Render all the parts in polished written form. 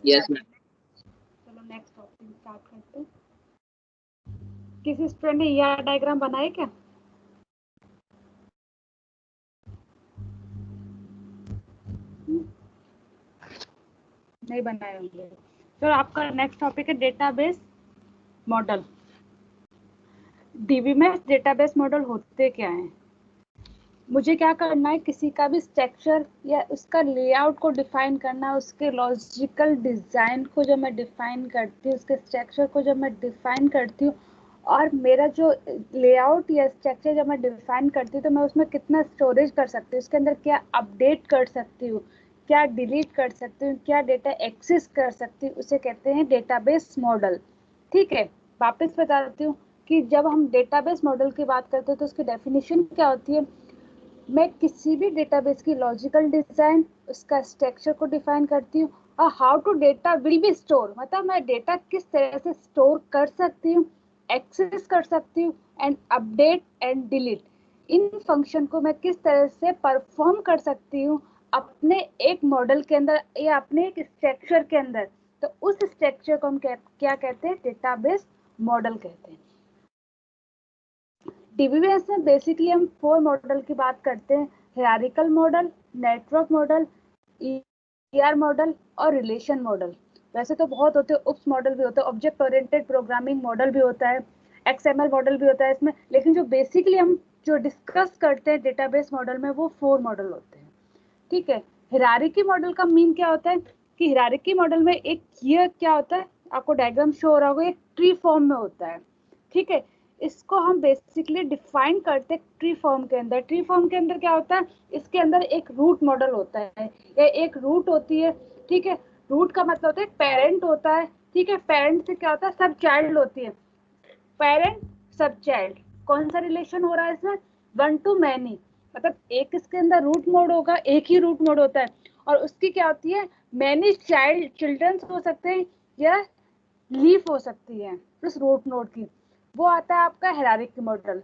Yes ma'am. चलो next topic start करते हैं। किसी स्टूडेंट ने ER डायग्राम बनाए क्या? नहीं बनाए होंगे। तो आपका नेक्स्ट टॉपिक है database model. DBMS database model होते क्या हैं? मुझे क्या करना है, किसी का भी स्ट्रक्चर या उसका लेआउट को डिफाइन करना, उसके लॉजिकल डिजाइन को जब मैं डिफाइन करती हूँ, उसके स्ट्रक्चर को जब मैं डिफाइन करती हूँ, और मेरा जो लेआउट या स्ट्रक्चर जब मैं डिफाइन करती हूँ तो मैं उसमें कितना स्टोरेज कर सकती हूँ, उसके अंदर क्या अपडेट कर सकती हूँ, क्या डिलीट कर सकती हूँ, क्या डेटा एक्सेस कर सकती हूँ, उसे कहते हैं डेटाबेस मॉडल। ठीक है, वापस बताती हूँ कि जब हम डेटाबेस मॉडल की बात करते हैं तो उसकी डेफिनेशन क्या होती है। मैं किसी भी डेटाबेस की लॉजिकल डिजाइन, उसका स्ट्रक्चर को डिफाइन करती हूँ, और how to data will be store, मतलब मैं डेटा किस तरह से स्टोर कर सकती हूँ, एक्सेस कर सकती हूँ, and update and delete, in function को मैं किस तरह से परफॉर्म कर सकती हूँ अपने एक मॉडल के अंदर या अपने एक स्ट्रक्चर के अंदर। तो उस स्ट्रक्चर को हम क्या कहते हैं, डेटाबेस मॉडल कहते हैं। डीबीएमएस में बेसिकली हम 4 मॉडल की बात करते हैं, hierarchical model, network model, ER model और रिलेशन मॉडल। वैसे तो बहुत होते हैं, उप्स मॉडल भी होता है, ऑब्जेक्ट ओरिएंटेड प्रोग्रामिंग मॉडल भी होता है, XML मॉडल भी होता है इसमें, लेकिन जो बेसिकली हम जो डिस्कस करते हैं डेटाबेस मॉडल में वो 4 मॉडल होते हैं। ठीक है, हायरार्की मॉडल का मीन क्या होता है कि हायरार्की मॉडल में एक ये क्या होता है, आपको डायग्राम शो हो रहा होगा, एक ट्री फॉर्म में होता है। ठीक है, इसको हम बेसिकली डिफाइन करते हैं ट्री फॉर्म के अंदर। ट्री फॉर्म के अंदर क्या होता है, इसके अंदर एक रूट मॉडल होता है या एक रूट होती है। ठीक है, रूट का मतलब होता है पेरेंट होता है। ठीक है, पेरेंट से क्या होता है, सब चाइल्ड होती है, पेरेंट सब चाइल्ड। कौन सा रिलेशन हो रहा है इसमें, 1 to many, मतलब एक इसके अंदर रूट मोड होगा, एक ही रूट मोड होता है, और उसकी क्या होती है, मैनी चाइल्ड चिल्ड्रन हो सकते हैं या लीफ हो सकती है उस रूट नोड की। वो आता है आपका हायरार्की मॉडल।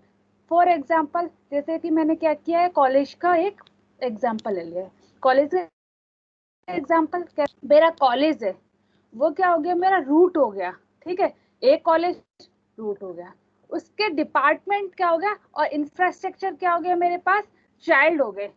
फॉर एग्जांपल, जैसे कि मैंने क्या किया है, कॉलेज का एक एग्जांपल ले लिया। कॉलेज का एग्जांपल, मेरा कॉलेज है, वो क्या हो गया, मेरा रूट हो गया। ठीक है, एक कॉलेज रूट हो गया, उसके डिपार्टमेंट क्या हो गया और इंफ्रास्ट्रक्चर क्या हो गया, मेरे पास चाइल्ड हो गए।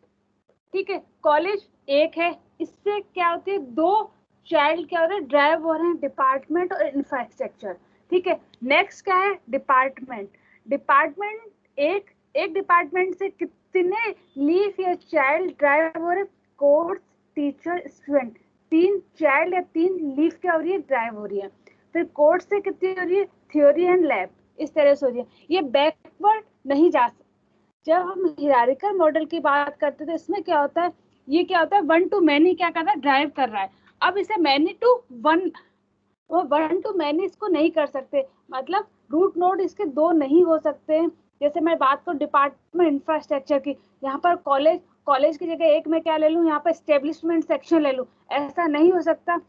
ठीक है, कॉलेज एक है, इससे क्या होती है, 2 चाइल्ड क्या हो रहे हैं, ड्राइव हो रहे हैं, डिपार्टमेंट और इंफ्रास्ट्रक्चर। ठीक है, नेक्स्ट क्या है, डिपार्टमेंट। डिपार्टमेंट एक डिपार्टमेंट से कितने लीफ या चाइल्ड ड्राइव हो रहे हैं, कोर्स, टीचर, स्टूडेंट, 3 चाइल्ड या 3 लीफ क्या हो रही है, ड्राइव हो रही है। फिर कोर्स से कितनी हो रही है, थ्योरी एंड लैब, इस तरह से हो रही है। ये बैकवर्ड नहीं जा सकता। जब हम हायरार्किकल मॉडल की बात करते थे, इसमें क्या होता है, ये क्या होता है, 1 to many क्या कर रहा है, ड्राइव कर रहा है। अब इसे many to 1, वो 1 to many इसको नहीं कर सकते, मतलब रूट नोड इसके 2 नहीं हो सकते हैं। जैसे मैं बात करूँ डिपार्टमेंट इंफ्रास्ट्रक्चर की, यहाँ पर कॉलेज की जगह एक मैं क्या ले लूँ, यहाँ पर एस्टेब्लिशमेंट सेक्शन ले लूँ, ऐसा नहीं हो सकता।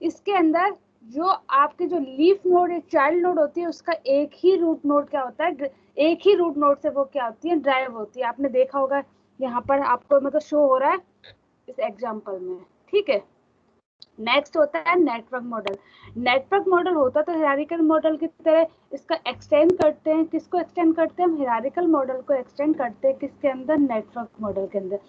इसके अंदर जो आपके जो लीफ नोड या चाइल्ड नोड होती है, उसका एक ही रूट नोड क्या होता है, एक ही रूट नोड से वो क्या होती है, ड्राइव होती है। आपने देखा होगा, यहाँ पर आपको मतलब शो हो रहा है इस एग्जांपल में। ठीक है, नेक्स्ट होता है नेटवर्क मॉडल। नेटवर्क मॉडल होता तो हायरार्किकल मॉडल की तरह, इसका एक्सटेंड करते हैं, किसको एक्सटेंड करते हैं, हम हायरार्किकल मॉडल को एक्सटेंड करते हैं किसके अंदर, नेटवर्क मॉडल के अंदर।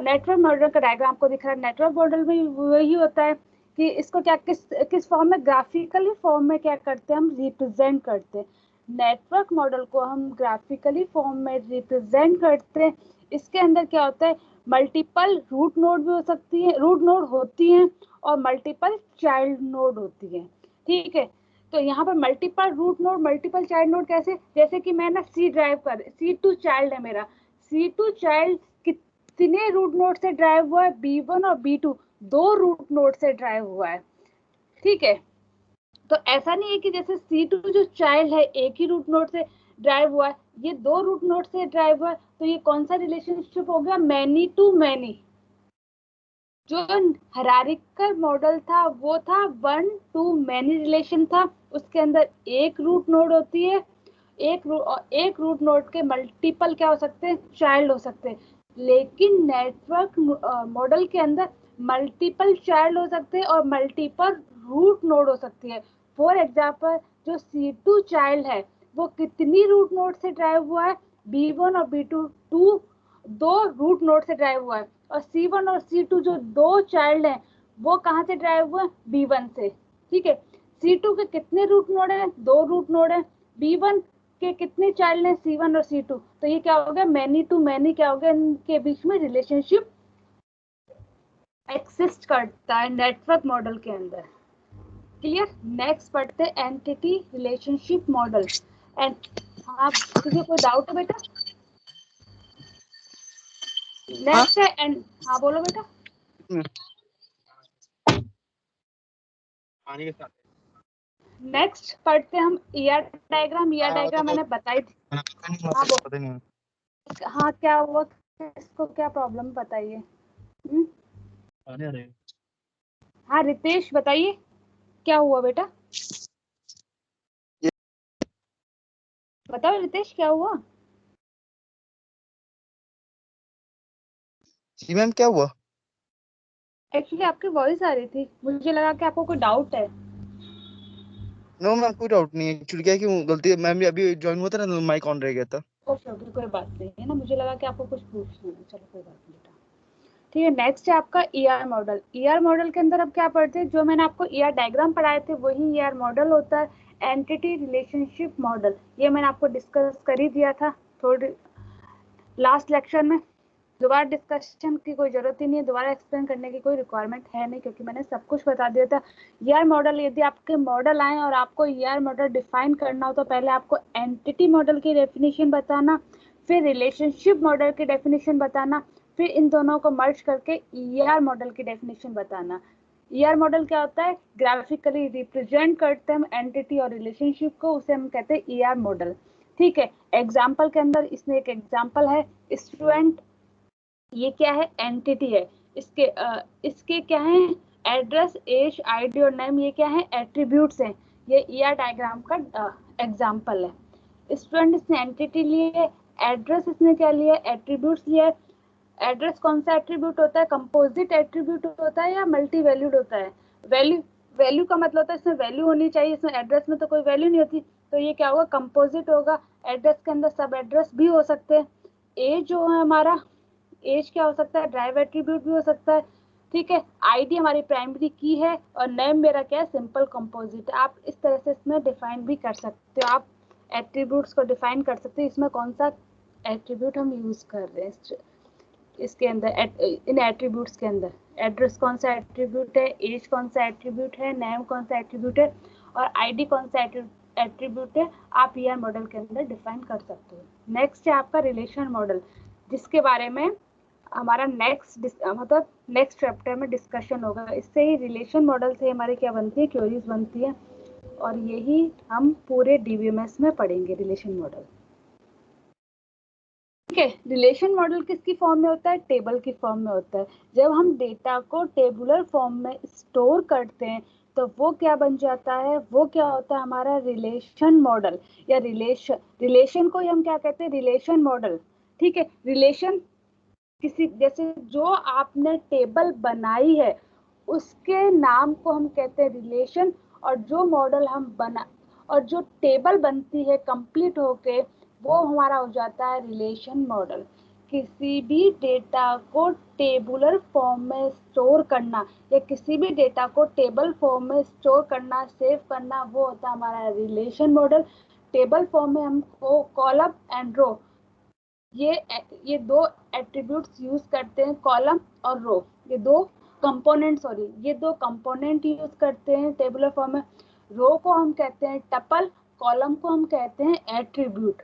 नेटवर्क मॉडल का डायग्राम आपको दिख रहा है, नेटवर्क मॉडल में वही होता है कि इसको क्या किस फॉर्म में, ग्राफिकली फॉर्म में क्या करते हैं, हम रिप्रेजेंट करते हैं। नेटवर्क मॉडल को हम ग्राफिकली फॉर्म में रिप्रेजेंट करते हैं। इसके अंदर क्या होता है, मल्टीपल रूट नोड भी हो सकती है, रूट नोड होती हैं, और मल्टीपल चाइल्ड नोड होती है। ठीक है, तो यहाँ पर multiple root node, multiple child node कैसे, जैसे कि मैं ना सी ड्राइव कर, C2 चाइल्ड है मेरा, C2 चाइल्ड कितने रूट नोड से ड्राइव हुआ है, B1 और B2, 2 रूट नोड से ड्राइव हुआ है। ठीक है, तो ऐसा नहीं है कि जैसे C2 जो चाइल्ड है एक ही रूट नोड से ड्राइव हुआ है, ये 2 रूट नोड से ड्राइव हुआ है, तो ये कौन सा रिलेशनशिप हो गया, मैनी टू मैनी। जो हायरार्किकल मॉडल था वो था 1 to many रिलेशन था, उसके अंदर एक रूट नोड होती है, एक रूट नोड के मल्टीपल क्या हो सकते हैं, चाइल्ड हो सकते हैं। लेकिन नेटवर्क मॉडल के अंदर मल्टीपल चाइल्ड हो सकते हैं और मल्टीपल रूट नोड हो सकती है। फॉर एग्जाम्पल जो C2 चाइल्ड है वो कितनी रूट नोड से ड्राइव हुआ है, B1 और B2 दो रूट नोड से ड्राइव हुआ है, और C1 और C2 जो दो चाइल्ड हैं वो कहाँ से ड्राइव हुआ है, B1 से। ठीक है, C2 के कितने रूट नोड हैं, दो रूट नोड हैं। B1 के कितने चाइल्ड हैं, C1 और C2, तो ये क्या हो गया, मैनी टू मैनी क्या हो गया, इनके बीच में रिलेशनशिप एक्सिस्ट करता है नेटवर्क मॉडल के अंदर। क्लियर। नेक्स्ट पढ़ते हैं एंटिटी रिलेशनशिप मॉडल। एंड हाँ, तुझे कोई डाउट है बेटा? नेक्स्ट है एंड, हाँ बोलो बेटा। नेक्स्ट पढ़ते हैं हम ईआर डायग्राम। ईआर डायग्राम मैंने बताई थी। हाँ क्या हुआ, इसको क्या प्रॉब्लम बताइए। हाँ रितेश बताइए क्या हुआ बेटा, बताओ रितेश क्या हुआ। जी मैम क्या हुआ? एक्चुअली आपकी वॉइस आ रही थी, मुझे लगा कि आपको कोई डाउट है। नो मैम कोई डाउट नहीं है। एक्चुअली क्या है कि गलती मैम अभी ज्वाइन हुआ था ना, माइक ऑन रह गया था। ओके ओके, कोई बात नहीं है ना, मुझे लगा कि आपको कुछ पूछना है। चलो कोई बात नहीं बेटा। ठीक है, नेक्स्ट है आपका ईआर मॉडल। ईआर मॉडल के अंदर अब क्या पढ़ते हैं, जो मैंने आपको ईआर डायग्राम पढ़ाए थे वही ईआर मॉडल होता है, एंटिटी रिलेशनशिप मॉडल। ये मैंने आपको डिस्कस कर ही दिया था थोड़ी लास्ट लेक्चर में, दोबारा डिस्कशन की कोई जरूरत ही नहीं है, दोबारा एक्सप्लेन करने की कोई रिक्वायरमेंट है नहीं, क्योंकि मैंने सब कुछ बता दिया था। ईआर मॉडल, यदि आपके मॉडल आए और आपको ईआर मॉडल डिफाइन करना हो तो पहले आपको एंटिटी मॉडल की डेफिनेशन बताना, फिर रिलेशनशिप मॉडल की डेफिनेशन बताना, फिर इन दोनों को मर्ज करके ईआर मॉडल की डेफिनेशन बताना। ईआर मॉडल क्या होता है, ग्राफिकली रिप्रेजेंट करते हैं हम एंटिटी और रिलेशनशिप को, उसे हम कहते हैं ईआर मॉडल। ठीक है, एग्जाम्पल के अंदर इसमें एक एग्जाम्पल है स्टूडेंट, ये क्या है, एंटिटी है। इसके क्या है, एड्रेस, एज, आईडी और नेम, ये क्या है, एट्रीब्यूट्स हैं। ये ईआर डायग्राम का एग्जांपल है। स्टूडेंट इसने एंटिटी ली है, एड्रेस इसने क्या लिया, एट्रीब्यूट्स लिया है। एड्रेस कौन सा एट्रीब्यूट होता है, कंपोजिट एट्रीब्यूट होता है या मल्टी वैल्यूड होता है। वैल्यू, वैल्यू का मतलब होता है इसमें वैल्यू होनी चाहिए, इसमें एड्रेस में तो कोई वैल्यू नहीं होती, तो ये क्या होगा, कंपोजिट होगा। एड्रेस के अंदर सब एड्रेस भी हो सकते हैं। एज जो है हमारा, एज क्या हो सकता है, ड्राइव एट्रीब्यूट भी हो सकता है। ठीक है, आईडी हमारी प्राइमरी की है, और नेम मेरा क्या है, सिंपल कंपोजिट। आप इस तरह से इसमें डिफाइन भी कर सकते हो, आप एट्रीब्यूट्स को डिफाइन कर सकते हो, इसमें कौन सा एट्रीब्यूट हम यूज कर रहे हैं इसके अंदर, इन एट्रीब्यूट्स के अंदर एड्रेस कौन सा एट्रीब्यूट है, एज कौन सा एट्रीब्यूट है, नेम कौन सा एट्रीब्यूट है, और आईडी कौन सा एट्रीब्यूट है, आप ईआर मॉडल के अंदर डिफाइन कर सकते हो। नेक्स्ट है आपका रिलेशन मॉडल, जिसके बारे में हमारा मतलब नेक्स्ट चैप्टर में डिस्कशन होगा। इससे ही रिलेशन मॉडल से हमारे क्या बनती है, क्वेरीज बनती है, और यही हम पूरे डीबीएमएस में पढ़ेंगे, रिलेशन मॉडल। ठीक है, रिलेशन मॉडल किसकी फॉर्म में होता है, टेबल की फॉर्म में होता है। जब हम डेटा को टेबुलर फॉर्म में स्टोर करते हैं तो वो क्या बन जाता है, वो क्या होता है, हमारा रिलेशन मॉडल, या रिलेशन को हम क्या कहते हैं, रिलेशन मॉडल। ठीक है, रिलेशन किसी, जैसे जो आपने टेबल बनाई है उसके नाम को हम कहते हैं रिलेशन, और जो मॉडल हम बना, और जो टेबल बनती है कंप्लीट होके, वो हमारा हो जाता है रिलेशन मॉडल। किसी भी डेटा को टेबुलर फॉर्म में स्टोर करना, या किसी भी डेटा को टेबल फॉर्म में स्टोर करना, सेव करना, वो होता है हमारा रिलेशन मॉडल। टेबल फॉर्म में हमको कॉलम एंड रो, ये दो एट्रीब्यूट्स यूज करते हैं, कॉलम और रो, ये दो कंपोनेंट यूज करते हैं टेबुलर फॉर्म में। रो को हम कहते हैं टपल, कॉलम को हम कहते हैं एट्रीब्यूट।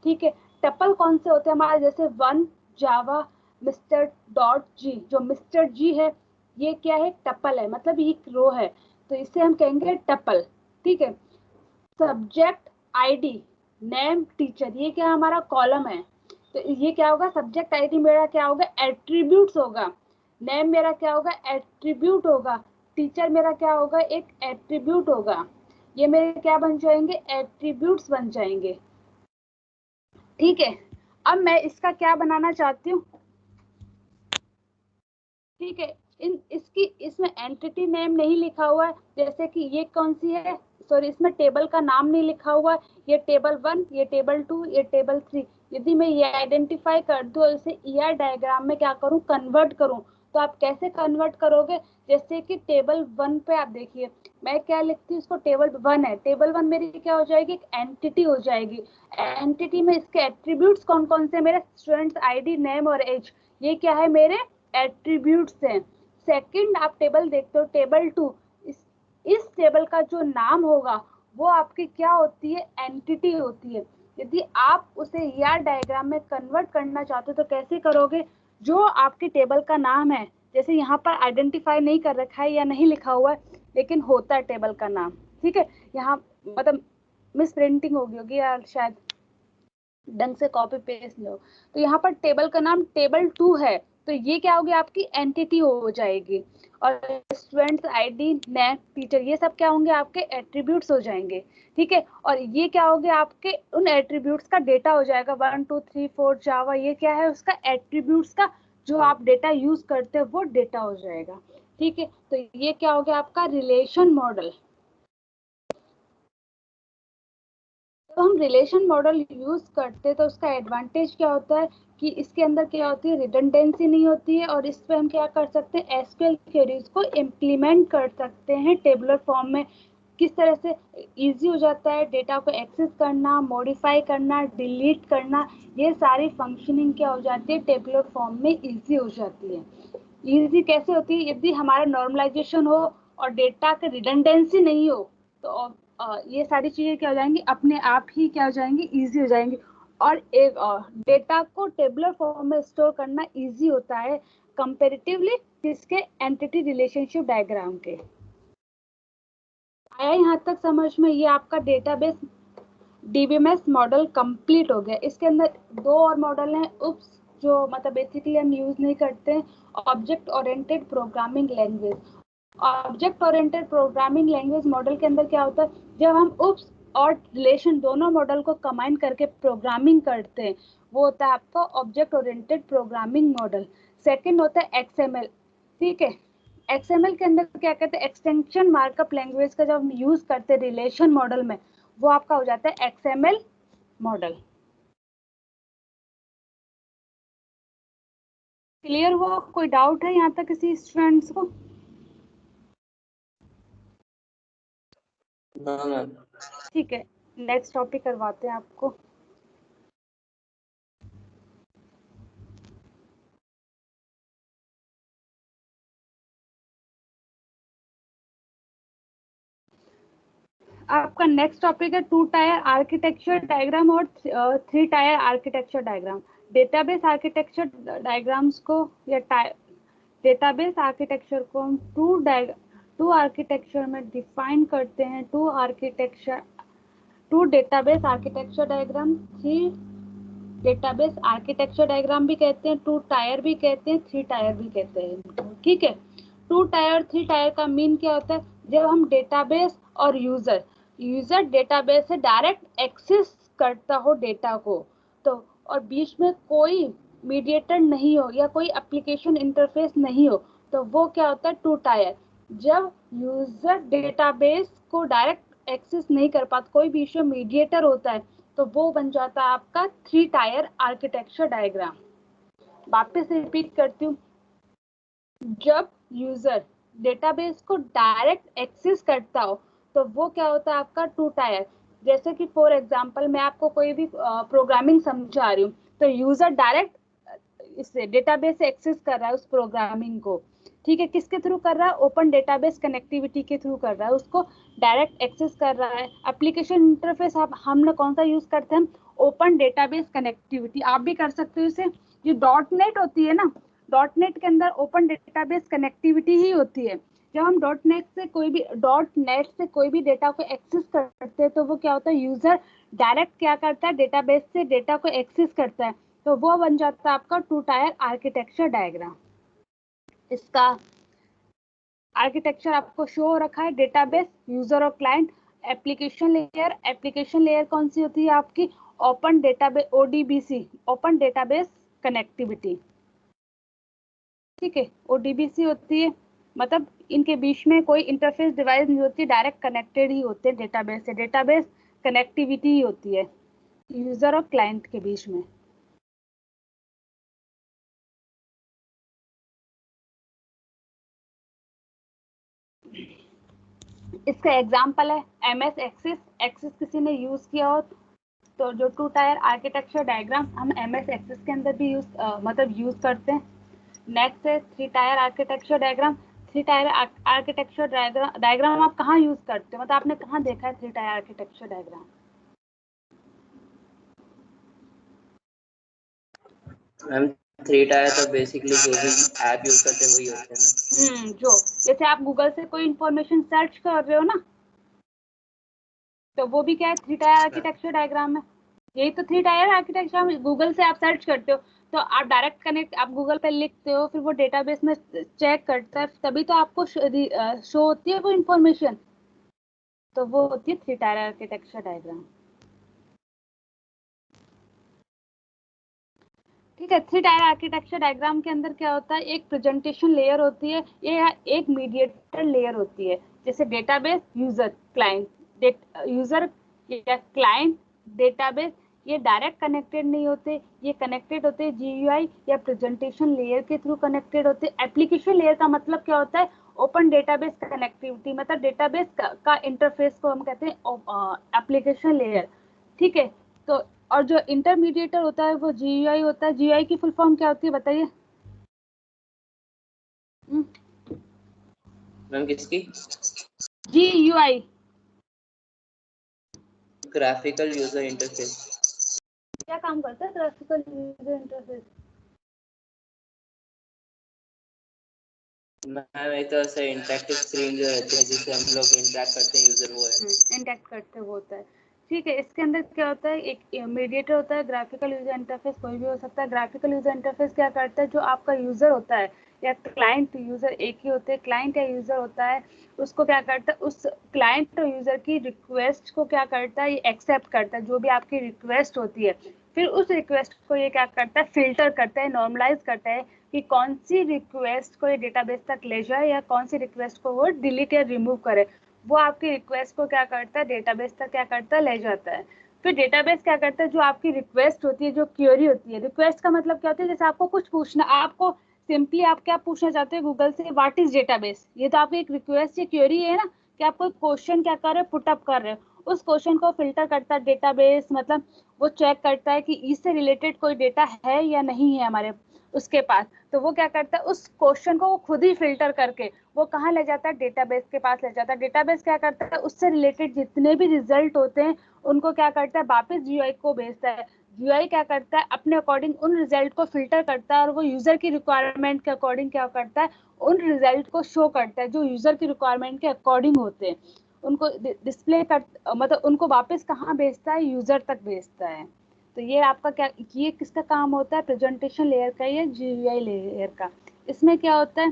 ठीक है, टपल कौन से होते हैं हमारे, जैसे 1 जावा मिस्टर डॉट जी, जो मिस्टर जी है ये क्या है, टपल है, मतलब ये एक रो है, तो इसे हम कहेंगे टपल। ठीक है, सब्जेक्ट, आईडी, नेम, टीचर, ये क्या हमारा कॉलम है, तो ये क्या होगा, सब्जेक्ट आईडी मेरा क्या होगा, एट्रीब्यूट्स होगा। नेम मेरा क्या होगा, एट्रीब्यूट होगा। टीचर मेरा क्या होगा, एक एट्रीब्यूट होगा। ये मेरे क्या बन जाएंगे, एट्रीब्यूट्स बन जाएंगे। ठीक है, अब मैं इसका क्या बनाना चाहती हूँ, ठीक है, इसमें एंटिटी नेम नहीं लिखा हुआ है, जैसे कि ये कौन सी है, सॉरी इसमें टेबल का नाम नहीं लिखा हुआ है, ये टेबल 1, ये टेबल 2, ये टेबल 3। यदि मैं ये आइडेंटिफाई कर दूं और इसे ईआर डायग्राम में क्या करूं, कन्वर्ट करूं, तो आप कैसे कन्वर्ट करोगे, जैसे कि टेबल 1 पे आप देखिए, मैं क्या लिखती हूँ, इसको टेबल 1 है, टेबल 1 मेरी क्या हो जाएगी, एक एंटिटी हो जाएगी। एंटिटी में इसके एट्रीब्यूट्स कौन कौन से, मेरे स्टूडेंट्स आईडी, नेम और एज, ये क्या है, मेरे एट्रीब्यूट्स हैं। सेकंड आप टेबल देखते हो, टेबल 2, इस टेबल का जो नाम होगा वो आपकी क्या होती है, एंटिटी होती है। यदि आप उसे ईआर डायग्राम में कन्वर्ट करना चाहते हो तो कैसे करोगे, जो आपके टेबल का नाम है, जैसे यहाँ पर आइडेंटिफाई नहीं कर रखा है या नहीं लिखा हुआ है, लेकिन होता है टेबल का नाम, ठीक है, यहाँ मतलब मिस प्रिंटिंग होगी या शायद ढंग से कॉपी पेस्ट लो, तो यहाँ पर टेबल का नाम टेबल 2 है, तो ये क्या होगी, आपकी एंटिटी हो जाएगी। और स्टूडेंट्स आईडी, नेम, टीचर, ये सब क्या होंगे, आपके एट्रीब्यूट्स हो जाएंगे, ठीक है। और ये क्या होगे, आपके उन एट्रीब्यूट्स का डेटा हो जाएगा, 1 2 3 4 जावा, ये क्या है, उसका एट्रीब्यूट्स का जो आप डेटा यूज करते हैं वो डेटा हो जाएगा, ठीक है। तो ये क्या हो गया आपका रिलेशन मॉडल। तो हम रिलेशन मॉडल यूज करते हैं तो उसका एडवांटेज क्या होता है कि इसके अंदर क्या होती है, रिडंडेंसी नहीं होती है, और इस पे हम क्या कर सकते हैं, एसक्यूएल क्वेरीज को इम्प्लीमेंट कर सकते हैं टेबुलर फॉर्म में। किस तरह से इजी हो जाता है डेटा को एक्सेस करना, मॉडिफाई करना, डिलीट करना, ये सारी फंक्शनिंग क्या हो जाती है, टेबुलर फॉर्म में इजी हो जाती है। इजी कैसे होती है, यदि हमारा नॉर्मलाइजेशन हो और डेटा का रिडंडेंसी नहीं हो, तो ये सारी चीजें क्या हो जाएंगी, अपने आप ही क्या हो जाएंगी, इजी हो जाएंगी। और एक डेटा को टेबुलर फॉर्म में स्टोर करना इजी होता है कंपैरेटिवली किसके, एंटिटी रिलेशनशिप डायग्राम के। आया यहाँ तक समझ में, ये आपका डेटाबेस डीबीएमएस मॉडल कंप्लीट हो गया। इसके अंदर दो और मॉडल हैं, उप्स, जो मतलब बेसिकली हम यूज नहीं करते, object oriented programming language. Object oriented programming language model के अंदर क्या होता है, जब हम उप्स और रिलेशन दोनों मॉडल को कंबाइन करके प्रोग्रामिंग करते हैं, वो होता है आपका object oriented programming model. Second होता है एक्सएमएल, ठीक है। एक्सएमएल के अंदर क्या कहते हैं, एक्सटेंशन मार्कअप लैंग्वेज का जब हम यूज करते हैं रिलेशन मॉडल में, वो आपका हो जाता है एक्सएमएल मॉडल। क्लियर हुआ, कोई डाउट है यहाँ तक किसी स्टूडेंट्स को? ठीक है, नेक्स्ट टॉपिक करवाते हैं आपको। आपका नेक्स्ट टॉपिक है 2 टायर आर्किटेक्चर डायग्राम और 3 tier architecture diagram. Database architecture diagrams को या डेटाबेस आर्किटेक्चर को हम टू आर्किटेक्चर में डिफाइन करते हैं। Two database architecture diagram, 3 database architecture diagram भी कहते हैं, 2 टायर भी कहते हैं, 3 टायर भी कहते हैं, ठीक है। 2 टायर 3 टायर का मीन क्या होता है, जब हम डेटाबेस और यूजर डेटाबेस से डायरेक्ट एक्सेस करता हो डेटा को, तो और बीच में कोई मीडिएटर नहीं हो या कोई एप्लीकेशन इंटरफेस नहीं हो, तो वो क्या होता है 2 टायर। जब यूजर डेटाबेस को डायरेक्ट एक्सेस नहीं कर पाता, कोई बीच में मीडिएटर होता है, तो वो बन जाता है आपका 3 टायर आर्किटेक्चर डायग्राम। वापस रिपीट करती हूँ, जब यूजर डेटाबेस को डायरेक्ट एक्सेस करता हो तो वो क्या होता है आपका 2 टायर। जैसे कि फॉर एग्जांपल मैं आपको कोई भी प्रोग्रामिंग समझा रही हूँ, तो यूजर डायरेक्ट इससे डेटाबेस से एक्सेस कर रहा है उस प्रोग्रामिंग को, ठीक है। किसके थ्रू कर रहा है, ओपन डेटाबेस कनेक्टिविटी के थ्रू कर रहा है, उसको डायरेक्ट एक्सेस कर रहा है। एप्लीकेशन इंटरफेस हम लोग कौन सा यूज करते हैं, ओपन डेटाबेस कनेक्टिविटी। आप भी कर सकते हो इसे, ये .NET होती है ना, .NET के अंदर ओपन डेटाबेस कनेक्टिविटी ही होती है। जब हम .NET से कोई भी डेटा को एक्सेस करते हैं, तो वो क्या होता है, यूजर डायरेक्ट क्या करता है, डेटाबेस से डेटा को एक्सेस करता है, तो वो बन जाता है आपका 2 टायर आर्किटेक्चर डायग्राम। इसका आर्किटेक्चर आपको शो हो रखा है, डेटाबेस, यूजर और क्लाइंट, एप्लीकेशन लेयर कौन सी होती है आपकी, open database ODBC, open database connectivity. ठीक है। ODBC होती है, मतलब इनके बीच में कोई इंटरफेस डिवाइस नहीं होती, डायरेक्ट कनेक्टेड ही होते हैं डेटाबेस से। डेटाबेस कनेक्टिविटी ही होती है यूजर और क्लाइंट के बीच में। इसका एग्जांपल है MS एक्सिस। एक्सिस किसी ने यूज किया हो तो जो 2 टायर आर्किटेक्चर डायग्राम हम MS एक्सिस के अंदर भी यूज करते हैं। नेक्स्ट है 3 tier architecture diagram. 3 tier architecture diagram आप कहाँ यूज करते हो, मतलब आपने कहाँ देखा है 3 tier architecture diagram? Ma'am 3 tyre तो बेसिकली जो भी ऐप यूज करते हैं वही होते हैं ना। जो जैसे आप गूगल से कोई इंफॉर्मेशन सर्च कर रहे हो ना, तो वो भी क्या है 3 टायर आर्किटेक्चर डायग्राम है। यही तो 3 टायर आर्किटेक्चर, गूगल से आप सर्च करते हो तो आप डायरेक्ट कनेक्ट, आप गूगल पे लिखते हो, फिर वो डेटाबेस में चेक करता है, तभी तो आपको शो होती है वो इंफॉर्मेशन। तो वो होती है 3 टायर आर्किटेक्चर डायग्राम। ठीक है। 3 टायर आर्किटेक्चर डायग्राम के अंदर क्या होता है, एक प्रेजेंटेशन लेयर होती है, ये एक मीडिएटर लेयर होती है, जैसे डेटाबेस, यूजर, क्लाइंट। यूजर या क्लाइंट, डेटाबेस, ये डायरेक्ट कनेक्टेड नहीं होते, ये कनेक्टेड होते हैं GUI या प्रेजेंटेशन लेयर के थ्रू कनेक्टेड होते हैं। एप्लीकेशन लेयर का मतलब क्या होता है, ओपन डेटाबेस कनेक्टिविटी, मतलब डेटाबेस का इंटरफेस को हम कहते हैं एप्लीकेशन लेयर। ठीक है। तो और जो इंटरमीडिएटर होता है वो GUI होता है। GUI की फुल फॉर्म क्या होती है बताइए? मैम किसकी? GUI graphical user interface. क्या काम करता है ग्राफिकल यूजर इंटरफेस? मैम एक तरह से इंटरेक्टिव स्क्रीन जो रहती है जिससे हम लोग इंटरेक्ट करते हैं यूजर, वो है। इंटरेक्ट करते वो होता है। ठीक है। इसके अंदर क्या होता है, एक मीडिएटर होता है, ग्राफिकल यूजर इंटरफेस कोई भी हो सकता है। ग्राफिकल यूजर इंटरफेस क्या करता है, जो आपका यूजर होता है या क्लाइंट, यूजर एक ही होते हैं, क्लाइंट या यूजर होता है, उसको क्या करता है, उस क्लाइंट और यूजर की रिक्वेस्ट को क्या करता है, ये एक्सेप्ट करता है, जो भी आपकी रिक्वेस्ट होती है। फिर उस रिक्वेस्ट को ये क्या करता है, फिल्टर करता है, नॉर्मलाइज करता है कि कौन सी रिक्वेस्ट को ये डेटाबेस तक ले जाए या कौन सी रिक्वेस्ट को वो डिलीट या रिमूव करे। वो आपकी रिक्वेस्ट को क्या करता है, डेटाबेस तक क्या करता है, ले जाता है। फिर डेटाबेस क्या करता है, जो आपकी रिक्वेस्ट होती है, जो क्वेरी होती है, रिक्वेस्ट का मतलब क्या होता है, जैसे आपको कुछ पूछना, आपको सिंपली आप क्या पूछना चाहते हो गूगल से, व्हाट इज डेटाबेस, ये तो आपकी एक रिक्वेस्ट या क्वेरी है ना, कि आप कोई क्वेश्चन क्या कर रहे हो, पुट अप कर रहे हो। उस क्वेश्चन को फिल्टर करता है डेटाबेस, मतलब वो चेक करता है कि इससे रिलेटेड कोई डेटा है या नहीं है हमारे उसके पास। तो वो क्या करता है, उस क्वेश्चन को वो खुद ही फिल्टर करके वो कहाँ ले जाता है, डेटाबेस के पास ले जाता है। डेटाबेस क्या करता है, उससे रिलेटेड जितने भी रिजल्ट होते हैं उनको क्या करता है, वापस GUI को भेजता है। GUI क्या करता है, अपने अकॉर्डिंग उन रिजल्ट को फिल्टर करता है और वो यूजर की रिक्वायरमेंट के अकॉर्डिंग क्या करता है, उन रिजल्ट को शो करता है जो यूजर की रिक्वायरमेंट के अकॉर्डिंग होते हैं, उनको डिस्प्ले कर, मतलब उनको वापस कहाँ भेजता है, यूजर तक भेजता है। तो ये आपका क्या, ये किसका काम होता है, प्रेजेंटेशन लेयर का या GUI लेयर का। इसमें क्या होता है,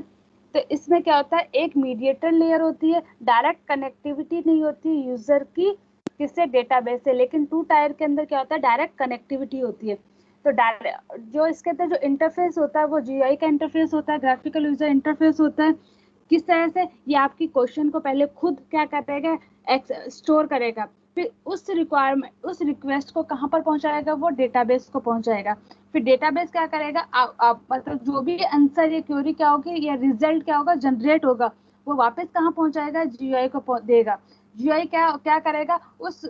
तो इसमें क्या होता है, एक मीडिएटर लेयर होती है, डायरेक्ट कनेक्टिविटी नहीं होती यूजर की किससे, डेटाबेस से। लेकिन 2 टायर के अंदर क्या होता है, डायरेक्ट कनेक्टिविटी होती है। तो जो इसके अंदर जो इंटरफेस होता है वो GUI का इंटरफेस होता है, ग्राफिकल यूजर इंटरफेस होता है। किस तरह से, ये आपकी क्वेश्चन को पहले खुद क्या करेगा, स्टोर करेगा, फिर उस रिक्वायरमेंट, उस रिक्वेस्ट को कहाँ पर पहुंचाएगा, वो डेटाबेस को पहुंचाएगा। फिर डेटाबेस क्या करेगा, मतलब जो भी आंसर या क्वेरी क्या होगी या रिजल्ट क्या होगा, जनरेट होगा, वो वापस कहाँ पहुंचाएगा, GUI को देगा। GUI क्या क्या करेगा, उस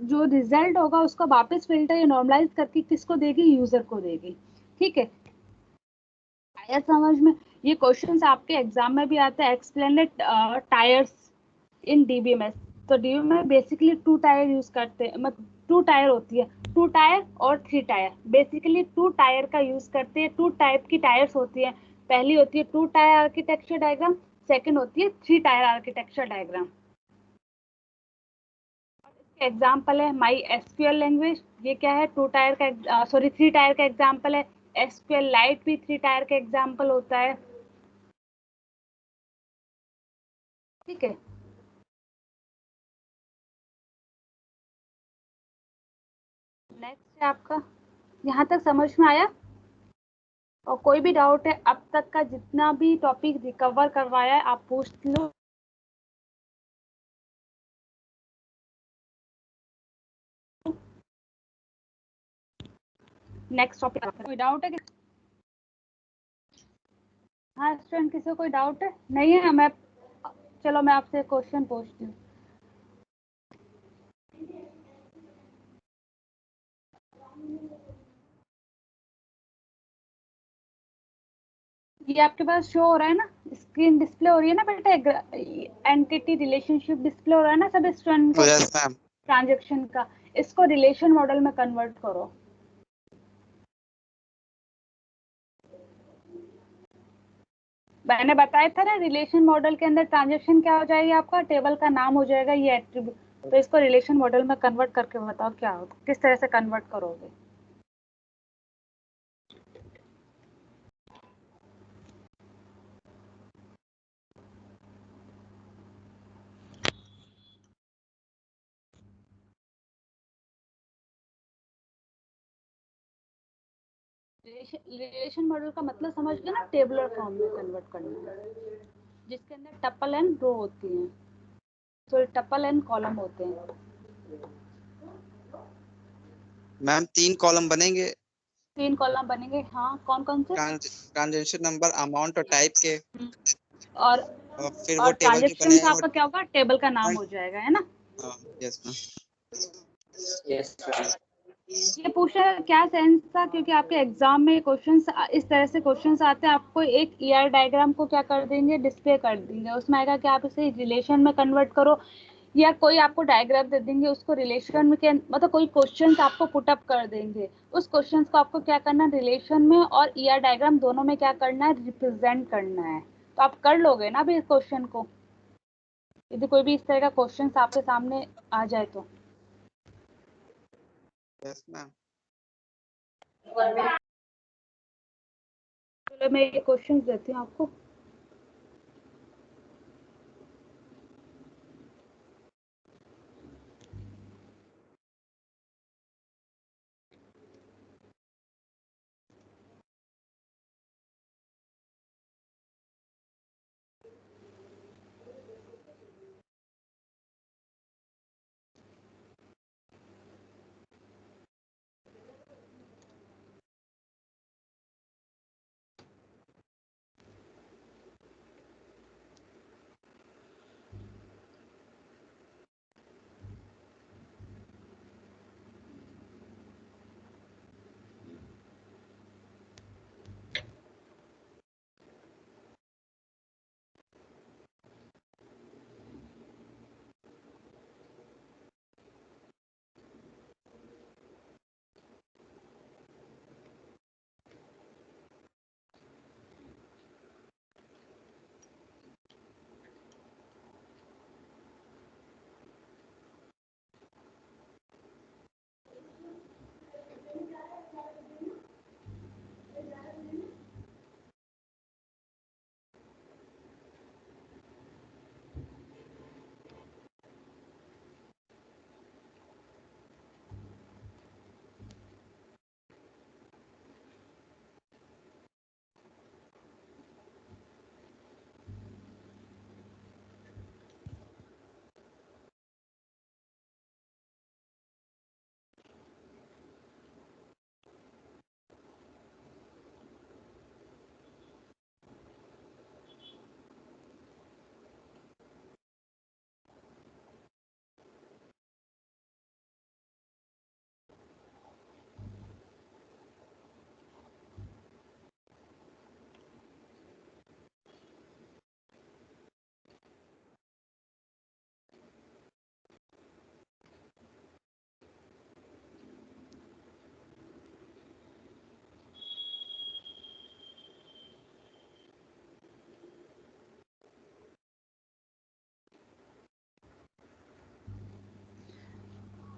जो रिजल्ट होगा उसको वापस फिल्टर या नॉर्मलाइज करके किसको देगी, यूजर को देगी। ठीक है, आया समझ में? ये क्वेश्चंस आपके एग्जाम में भी आता है, एक्सप्लेन टायर्स इन DBMS। तो DBMS में बेसिकली 2 टायर यूज करते हैं, मतलब 2 टायर होती है, 2 टायर और 3 टायर। बेसिकली 2 टायर का यूज करते हैं, 2 टाइप की टायर्स होती है। पहली होती है 2 टायर आर्किटेक्चर डायग्राम, सेकंड होती है 3 टायर आर्किटेक्चर डायग्राम। एग्जाम्पल है MySQL लैंग्वेज, ये क्या है, 2 टायर का, सॉरी 3 टायर का एग्जाम्पल है। SQL लाइट भी 3 टायर का एग्जाम्पल होता है। ठीक है। नेक्स्ट है आपका, यहाँ तक समझ में आया? और कोई भी डाउट है अब तक का जितना भी टॉपिक रिकवर करवाया है आप पूछ लो। नेक्स्ट टॉपिक कोई डाउट है? हाँ स्टूडेंट, किसी को कोई डाउट है? नहीं है? मैं चलो मैं आपसे क्वेश्चन पूछती हूँ। ये आपके पास शो हो रहा है ना, स्क्रीन डिस्प्ले हो रही है ना बेटा, एंटिटी रिलेशनशिप डिस्प्ले हो रहा है ना सब स्टूडेंट को? Yes ma'am. ट्रांजैक्शन का, इसको रिलेशन मॉडल में कन्वर्ट करो। मैंने बताया था ना, रिलेशन मॉडल के अंदर ट्रांजैक्शन क्या हो जाएगी, आपका टेबल का नाम हो जाएगा ये एट्रीब्यूट। तो इसको रिलेशन मॉडल में कन्वर्ट करके बताओ क्या होगा, किस तरह से कन्वर्ट करोगे। रिलेशन मॉडल का मतलब समझ गए ना, टेबुलर फॉर्म में कन्वर्ट करना है, जिसके अंदर टपल एंड रो होती हैं, तो टपल एंड कॉलम होते हैं। मैम 3 कॉलम बनेंगे। 3 कॉलम बनेंगे, हाँ। कौन कौन से? ट्रांजैक्शन नंबर, अमाउंट और टाइप के। और फिर वो और टेबल के ट्रांजैक्शन बने का आपका क्या होगा, टेबल का नाम और हो जाएगा, है ना? Yes ma'am. Yes ma'am. ये पूछने का क्या सेंस था, क्योंकि आपके एग्जाम में क्वेश्चंस इस तरह से क्वेश्चंस आते हैं, आपको एक ईआर डायग्राम को क्या कर देंगे, डिस्प्ले कर देंगे, उसमें आएगा कि आप इसे रिलेशन में कन्वर्ट करो, या कोई आपको डायग्राम दे देंगे उसको रिलेशन में मतलब कोई क्वेश्चंस आपको पुट अप कर देंगे, उस क्वेश्चंस को आपको क्या करना है, रिलेशन में और ईआर डायग्राम दोनों में क्या करना है, रिप्रेजेंट करना है। तो आप कर लोगे ना अभी इस क्वेश्चन को, यदि कोई भी इस तरह का क्वेश्चन आपके सामने आ जाए तो। Yes ma'am. चलो मैं ये क्वेश्चन देती हूँ आपको।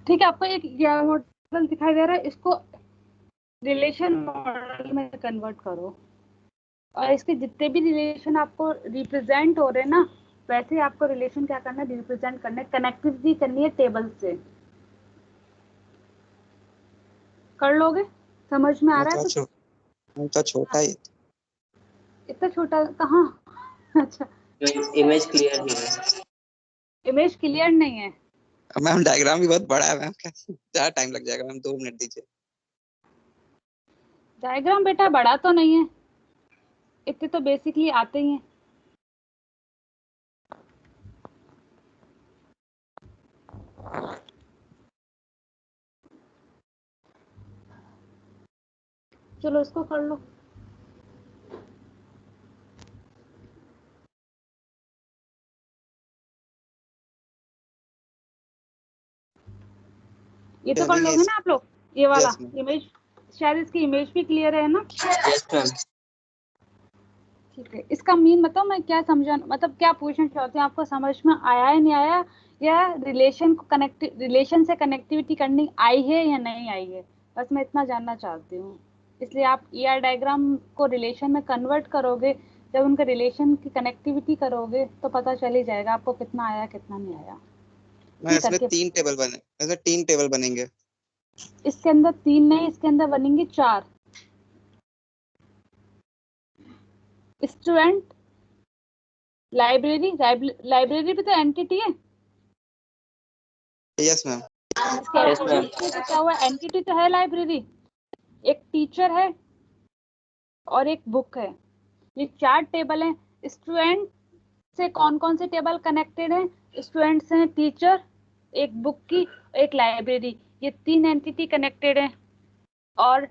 ठीक है, आपको एक मॉडल दिखाई दे रहा है, इसको रिलेशन मॉडल में कन्वर्ट करो, और इसके जितने भी रिलेशन आपको रिप्रेजेंट हो रहे हैं ना, वैसे ही आपको रिलेशन क्या करना है, रिप्रेजेंट करना है, कनेक्टिविटी करनी है टेबल से। कर लोगे? समझ में आ रहा है कुछ? तो छोटा ही। इतना छोटा कहाँ? अच्छा, इमेज क्लियर नहीं है। इमेज क्लियर नहीं है। मैम डायग्राम भी बहुत बड़ा है मैम, क्या टाइम लग जाएगा मैम, 2 मिनट दीजिए। डायग्राम बेटा बड़ा तो नहीं है, इतने तो बेसिकली आते ही हैं। चलो इसको कर लो। ये तो कर लोगे ना आप लोग, ये वाला इमेज, शायद इसकी इमेज भी क्लियर है ना? Yes ma'am. ठीक है, इसका मीन बताओ, मैं क्या समझा, मतलब क्या पूछना चाहती हूँ, आपको समझ में आया है नहीं आया, या रिलेशन से कनेक्टिविटी करनी आई है या नहीं आई है, बस मैं इतना जानना चाहती हूँ। इसलिए आप ER डायग्राम को रिलेशन में कन्वर्ट करोगे, जब उनके रिलेशन की कनेक्टिविटी करोगे तो पता चल ही जाएगा आपको कितना आया कितना नहीं आया। इसमें 3 टेबल बने, इसमें 3 टेबल बनेंगे। इसके अंदर 3 नहीं, इसके अंदर बनेंगे 4। स्टूडेंट, लाइब्रेरी भी तो एंटिटी है। Yes ma'am. Yes ma'am. क्या हुआ, एंटिटी तो है लाइब्रेरी, एक टीचर है और एक बुक है, ये 4 टेबल हैं। स्टूडेंट से कौन कौन से टेबल कनेक्टेड हैं? स्टूडेंट से टीचर, एक बुक की, एक लाइब्रेरी, ये 3 एंटिटी कनेक्टेड हैं। और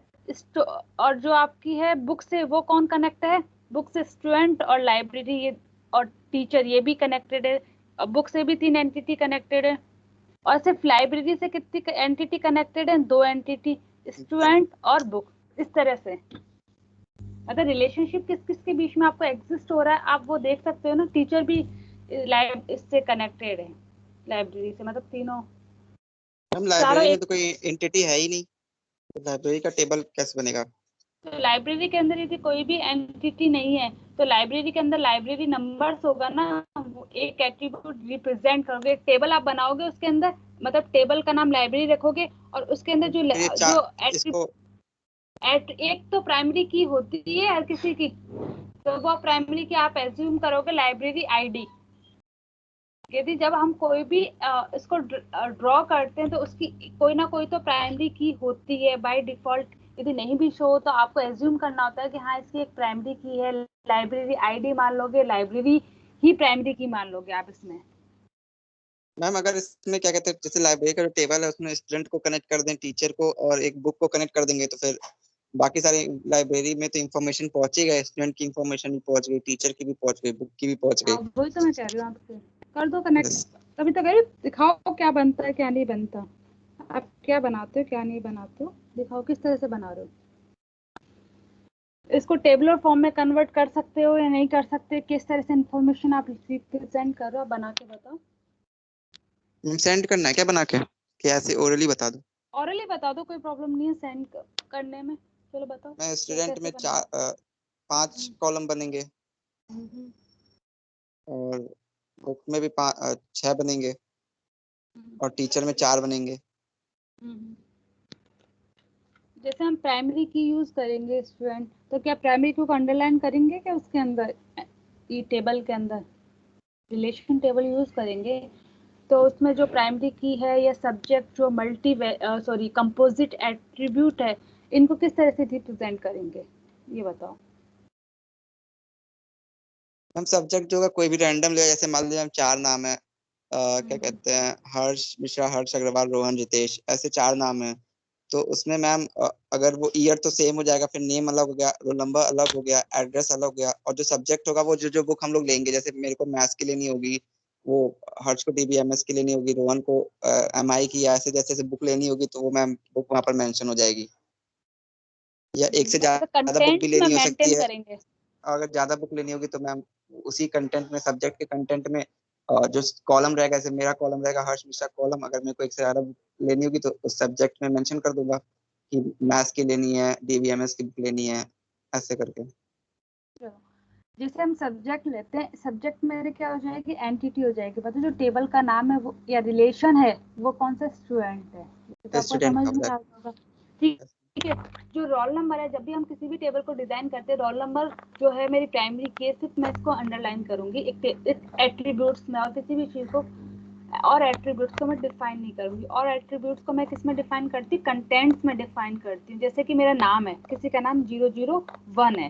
जो आपकी है बुक से, वो कौन कनेक्ट है? बुक से स्टूडेंट और लाइब्रेरी ये और टीचर, ये भी कनेक्टेड है। और बुक से भी 3 एंटिटी कनेक्टेड है। और सिर्फ लाइब्रेरी से कितनी एंटिटी कनेक्टेड है? 2 एंटिटी, स्टूडेंट और बुक। इस तरह से अगर रिलेशनशिप किस किस के बीच में आपको एग्जिस्ट हो रहा है, आप वो देख सकते हो ना। टीचर भी इससे कनेक्टेड है, लाइब्रेरी से, मतलब तीनों। हम लाइब्रेरी में तो कोई एंटिटी है ही नहीं, तो लाइब्रेरी का टेबल कैसे बनेगा? तो लाइब्रेरी के अंदर यदि कोई भी एंटिटी नहीं है तो लाइब्रेरी के अंदर लाइब्रेरी नंबर्स होगा ना, वो एक एट्रीब्यूट रिप्रेजेंट करोगे, एक टेबल आप बनाओगे उसके अंदर, मतलब टेबल का नाम लाइब्रेरी रखोगे, और उसके अंदर जो एक तो प्राइमरी की होती है हर किसी की, तो वो प्राइमरी की आप एज्यूम करोगे लाइब्रेरी आईडी। यदि जब हम कोई भी इसको ड्रॉ करते हैं तो उसकी कोई ना कोई तो प्राइमरी की होती है बाय डिफॉल्ट। यदि नहीं भी शो हो तो आपको एज्यूम करना होता है कि हाँ इसकी एक प्राइमरी की है, लाइब्रेरी आईडी मान लोगे, लाइब्रेरी ही प्राइमरी की मान लोगे आप इसमें। मैम अगर इसमें क्या कहते हैं, जैसे लाइब्रेरी का जो टेबल है उसमें स्टूडेंट को कनेक्ट कर दें, टीचर को, और एक बुक को कनेक्ट कर देंगे, तो फिर बाकी सारी लाइब्रेरी में तो इंफॉर्मेशन पहुंचेगा, स्टूडेंट की इंफॉर्मेशन भी पहुंच गई, टीचर की भी पहुंच गई, बुक की भी पहुंच गई। वही तो मैं कह रही हूँ आपसे, कर दो कनेक्ट। तभी तो कह रही हूँ, दिखाओ क्या बनता है क्या नहीं बनता, आप क्या बनाते हो क्या नहीं बनाते हो, दिखाओ किस तरह से बना रहे हो। इसको टेबलर फॉर्म में कन्वर्ट कर सकते हो या नहीं कर सकते, किस तरह से इंफॉर्मेशन आप रिप्रेजेंट कर रहे हो, बना के बताओ। सेंड करना है क्या बना के, कि ऐसे ओरली बता दो? ऑरली बता दो, कोई प्रॉब्लम नहीं है सेंड करने में। चलो बताओ। मैं स्टूडेंट में 5 कॉलम बनेंगे, और बुक में भी 6 बनेंगे, और टीचर में 4 बनेंगे। जैसे हम प्राइमरी की यूज करेंगे स्टूडेंट, तो क्या प्राइमरी को अंडरलाइन करेंगे क्या उसके अंदर, ये टेबल के अंदर रिलेशन टेबल यूज करेंगे, तो उसमें जो प्राइमरी की है या सब्जेक्ट जो कंपोजिट एट्रीब्यूट है, इनको किस तरह से रिप्रेजेंट करेंगे ये बताओ। हम सब्जेक्ट जो है कोई भी रैंडम ले, जैसे मान लीजिए हम 4 नाम है, क्या कहते हैं, हर्ष मिश्रा, हर्ष अग्रवाल, रोहन, रितेश, ऐसे 4 नाम है। तो उसमें मैम अगर वो ईयर तो सेम हो जाएगा, फिर नेम अलग हो गया, रोल नंबर अलग हो गया, एड्रेस अलग हो गया, और जो सब्जेक्ट होगा वो जो बुक हम लोग लेंगे, जैसे मेरे को मैथ्स के लिए नहीं होगी, वो हर्ष को DBMS के लिए नहीं होगी, रोहन को MI की, ऐसे जैसे जैसे बुक लेनी होगी तो वो मैम बुक वहाँ पर मेंशन हो जाएगी। या एक से ज्यादा बुक भी लेनी हो सकती है, करेंगे। अगर ज्यादा बुक लेनी होगी तो मैम उसी कंटेंट में, सब्जेक्ट के कंटेंट में जो कॉलम रहेगा, जैसे मेरा कॉलम रहेगा हर्ष मिश्रा कॉलम, अगर मेरे को एक से ज्यादा बुक लेनी होगी तो उस सब्जेक्ट में मेंशन कर दूंगा कि मैथ्स की लेनी है, DBMS की बुक लेनी है, ऐसे करके। जैसे हम सब्जेक्ट लेते हैं, सब्जेक्ट मेरे क्या हो जाएगी, एंटिटी हो जाएगी, मतलब जो टेबल का नाम है वो या रिलेशन है वो कौन सा स्टूडेंट है, तो आपको समझ में आ जाएगा। ठीक ठीक है। जो रोल नंबर है, जब भी हम किसी भी टेबल को डिजाइन करते हैं, रोल नंबर जो है मेरी प्राइमरी की है, सिर्फ मैं इसको अंडरलाइन करूंगी एक एट्रीब्यूट्स में, और किसी भी चीज को और एट्रीब्यूट्स को मैं डिफाइन नहीं करूंगी। और एट्रीब्यूट्स को मैं किस में डिफाइन करती हूँ? कंटेंट्स में डिफाइन करती हूँ। जैसे कि मेरा नाम है, किसी का नाम 001 है,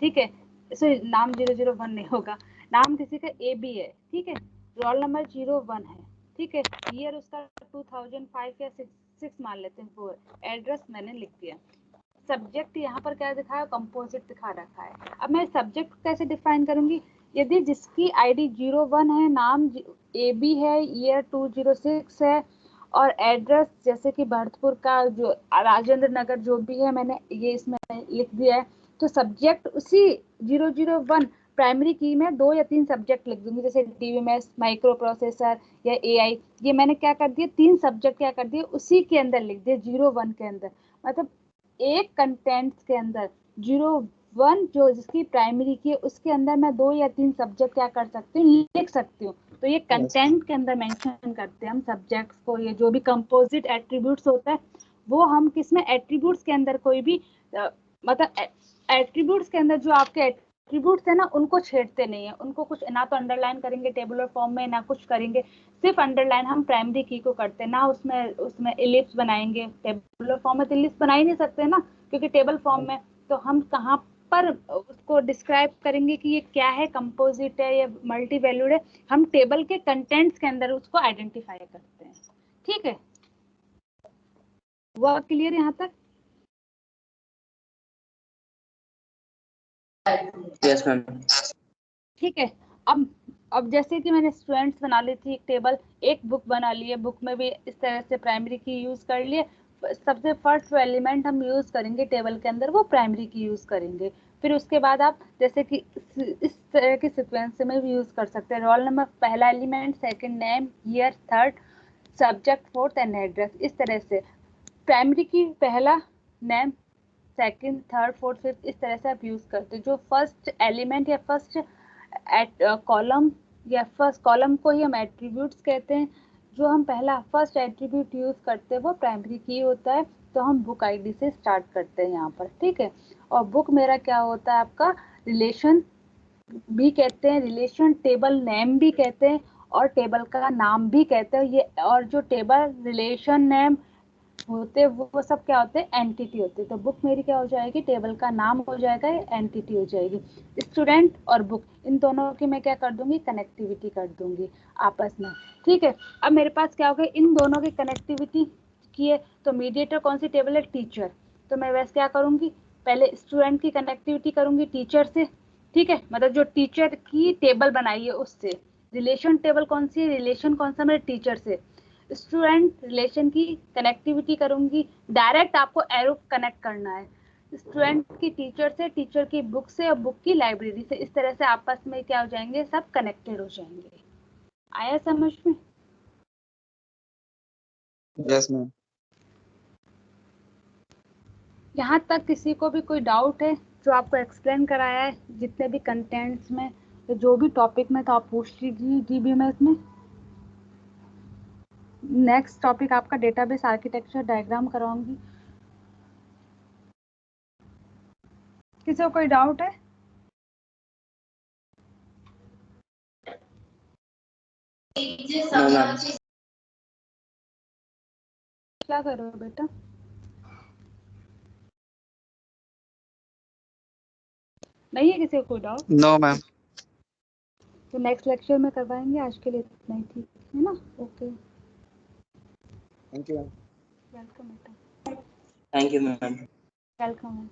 ठीक है, सॉरी नाम 001 नहीं होगा, नाम किसी का AB है, ठीक है, रोल नंबर 01 है, ठीक है, ईयर उसका 2005 या 6 मान लेते हैं, वो एड्रेस मैंने लिख दिया। सब्जेक्ट यहाँ पर क्या दिखाया? कंपोजिट दिखा रखा है। अब मैं सब्जेक्ट कैसे डिफाइन करूंगी? यदि जिसकी ID 01 है, नाम AB है, ईयर 2006 है, और एड्रेस जैसे कि भरतपुर का जो राजेंद्र नगर जो भी है, मैंने ये इसमें लिख दिया है, तो सब्जेक्ट उसी 001 प्राइमरी की में 2 या 3 सब्जेक्ट लिख दूंगी, जैसे DBMS, माइक्रो प्रोसेसर या AI। ये मैंने क्या कर दिया? 3 सब्जेक्ट क्या कर दिए? उसी के अंदर लिख दिए, 01 के अंदर। मतलब एक कंटेंट्स के अंदर 01 जो जिसकी प्राइमरी की है, उसके अंदर मैं 2 या 3 सब्जेक्ट क्या कर सकती हूँ? लिख सकती हूँ। तो ये कंटेंट के अंदर मेंशन करते हैं हम सब्जेक्ट्स को। ये जो भी कंपोजिट एट्रीब्यूट्स होता है, वो हम किसमें? एट्रीब्यूट्स के अंदर कोई भी मतलब एट्रीब्यूट्स के अंदर जो आपके एट्रीब्यूट्स है ना, उनको छेड़ते नहीं है, उनको कुछ ना तो अंडरलाइन करेंगे टेबुलर फॉर्म में, ना कुछ करेंगे, सिर्फ अंडरलाइन हम प्राइमरी की को करते हैं ना। उसमें इलिप्स बनाएंगे, टेबुलर फॉर्म में तो इलिप्स बना ही नहीं सकते ना, क्योंकि टेबल फॉर्म में। तो हम कहाँ पर उसको डिस्क्राइब करेंगे कि ये क्या है, कंपोजिट है या मल्टी वैल्यूड है? हम टेबल के कंटेंट्स के अंदर उसको आइडेंटिफाई करते हैं, ठीक है। वो क्लियर यहाँ तक? Yes ma'am. ठीक है। अब जैसे कि मैंने स्टूडेंट्स बना ली थी एक टेबल, एक बुक बना ली है, बुक में भी इस तरह से प्राइमरी की यूज कर लिए। सबसे फर्स्ट एलिमेंट हम यूज करेंगे टेबल के अंदर, वो प्राइमरी की यूज करेंगे। फिर उसके बाद आप जैसे कि इस तरह के सीक्वेंस में भी यूज कर सकते हैं। रोल नंबर पहला element, second name, year third, subject fourth and address. इस तरह से प्राइमरी की पहला, name, second, third, fourth, fifth, इस तरह से आप यूज करते हैं। जो फर्स्ट एलिमेंट या फर्स्ट कॉलम या फर्स्ट कॉलम को ही हम एट्रीब्यूट्स कहते हैं। जो हम पहला फर्स्ट एट्रीब्यूट यूज करते हैं वो प्राइमरी की होता है। तो हम बुक आईडी से स्टार्ट करते हैं यहाँ पर, ठीक है। और बुक मेरा क्या होता है? आपका रिलेशन भी कहते हैं, रिलेशन टेबल नेम भी कहते हैं, और टेबल का नाम भी कहते हैं ये। और जो टेबल रिलेशन नेम होते वो सब क्या होते हैं? एंटिटी होते हैं। तो बुक मेरी क्या हो जाएगी? टेबल का नाम हो जाएगा, एंटिटी हो जाएगी। स्टूडेंट और बुक, इन दोनों की मैं क्या कर दूंगी? कनेक्टिविटी कर दूंगी आपस में, ठीक है। अब मेरे पास क्या हो गया? इन दोनों की कनेक्टिविटी की है, तो मीडिएटर कौन सी टेबल है? टीचर। तो मैं वैसे क्या करूंगी? पहले स्टूडेंट की कनेक्टिविटी करूंगी टीचर से, ठीक है, मतलब जो टीचर की टेबल बनाई है उससे। रिलेशन टेबल कौन सी है? रिलेशन कौन सा? मेरे टीचर से। स्टूडेंट रिलेशन की कनेक्टिविटी करूंगी, डायरेक्ट आपको एरो कनेक्ट करना है स्टूडेंट की टीचर से, टीचर की बुक से, और बुक की लाइब्रेरी से। इस तरह से आपस में क्या हो जाएंगे? सब कनेक्टेड हो जाएंगे। आया समझ में? Yes ma'am. यहाँ तक किसी को भी कोई डाउट है? जो आपको एक्सप्लेन कराया है जितने भी कंटेंट्स में, तो जो भी टॉपिक में, तो आप पूछ लीजिए DBMS में। नेक्स्ट टॉपिक आपका डेटाबेस आर्किटेक्चर डायग्राम कराऊंगी। किसी को कोई डाउट है? No ma'am. क्या कर रहे हो बेटा? नहीं है किसी को कोई डाउट? No ma'am. तो नेक्स्ट लेक्चर में करवाएंगे। आज के लिए इतना ही, ठीक है ना? Okay, thank you ma'am. Welcome बेटा, थैंक यू मैम। वेलकम।